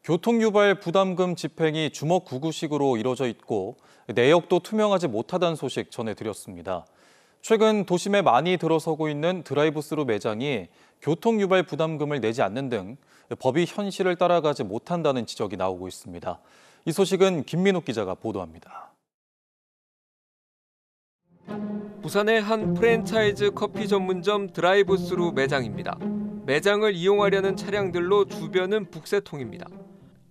교통유발 부담금 집행이 주먹구구식으로 이뤄져 있고 내역도 투명하지 못하다는 소식 전해드렸습니다. 최근 도심에 많이 들어서고 있는 드라이브스루 매장이 교통유발 부담금을 내지 않는 등 법이 현실을 따라가지 못한다는 지적이 나오고 있습니다. 이 소식은 김민욱 기자가 보도합니다. 부산의 한 프랜차이즈 커피 전문점 드라이브스루 매장입니다. 매장을 이용하려는 차량들로 주변은 북새통입니다.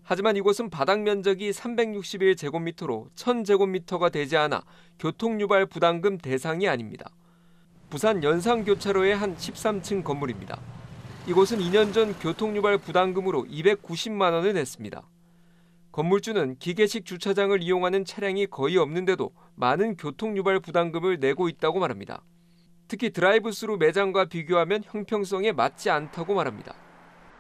하지만 이곳은 바닥 면적이 361제곱미터로 1000제곱미터가 되지 않아 교통유발 부담금 대상이 아닙니다. 부산 연상교차로의 한 13층 건물입니다. 이곳은 2년 전 교통유발 부담금으로 290만 원을 냈습니다. 건물주는 기계식 주차장을 이용하는 차량이 거의 없는데도 많은 교통유발 부담금을 내고 있다고 말합니다. 특히 드라이브스루 매장과 비교하면 형평성에 맞지 않다고 말합니다.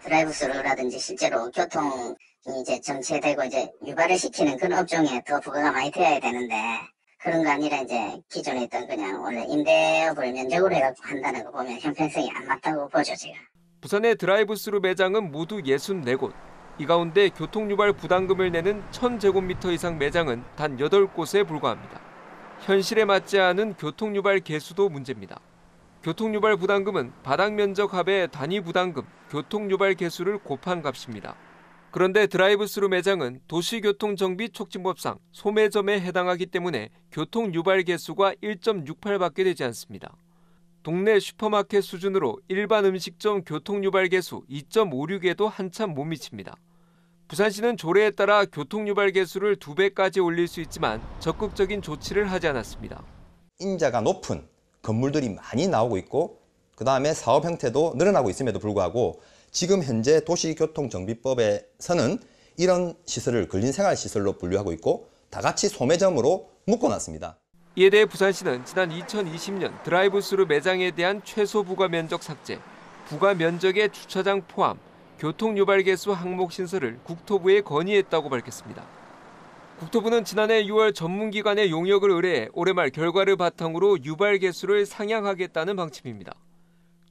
드라이브스루라든지 실제로 교통이 이제 정체되고 이제 유발을 시키는 그런 업종에 더 부과가 많이 되어야 되는데 그런 거 아니라 이제 기존에 있던 그냥 원래 임대업을 면적으로 해갖고 한다는 거 보면 형평성이 안 맞다고 보죠, 제가. 부산의 드라이브스루 매장은 모두 64곳. 이 가운데 교통유발 부담금을 내는 1000제곱미터 이상 매장은 단 8곳에 불과합니다. 현실에 맞지 않은 교통유발 개수도 문제입니다. 교통유발 부담금은 바닥 면적 합의 단위 부담금, 교통유발 개수를 곱한 값입니다. 그런데 드라이브스루 매장은 도시교통정비촉진법상 소매점에 해당하기 때문에 교통유발 개수가 1.68밖에 되지 않습니다. 동네 슈퍼마켓 수준으로 일반 음식점 교통유발 개수 2.56에도 한참 못 미칩니다. 부산시는 조례에 따라 교통유발 개수를 2배까지 올릴 수 있지만 적극적인 조치를 하지 않았습니다. 인자가 높은 건물들이 많이 나오고 있고 그다음에 사업 형태도 늘어나고 있음에도 불구하고 지금 현재 도시교통정비법에서는 이런 시설을 근린생활시설로 분류하고 있고 다 같이 소매점으로 묶어놨습니다. 이에 대해 부산시는 지난 2020년 드라이브스루 매장에 대한 최소 부가 면적 삭제, 부가 면적의 주차장 포함, 교통유발 개수 항목 신설을 국토부에 건의했다고 밝혔습니다. 국토부는 지난해 6월 전문기관의 용역을 의뢰해 올해 말 결과를 바탕으로 유발 개수를 상향하겠다는 방침입니다.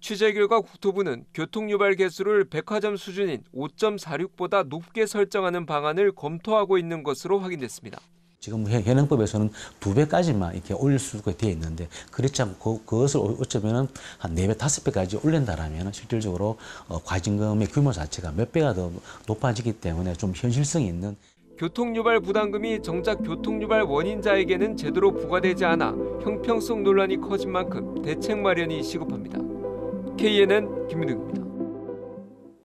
취재 결과 국토부는 교통유발 개수를 백화점 수준인 5.46보다 높게 설정하는 방안을 검토하고 있는 것으로 확인됐습니다. 지금 현행법에서는 2배까지만 이렇게 올릴 수가 되어 있는데 그렇지 않고 그것을 어쩌면 한 4배, 5배까지 올린다라면 실질적으로 과징금의 규모 자체가 몇 배가 더 높아지기 때문에 좀 현실성이 있는 교통유발 부담금이 정작 교통유발 원인자에게는 제대로 부과되지 않아 형평성 논란이 커진 만큼 대책 마련이 시급합니다. KNN 김민욱입니다.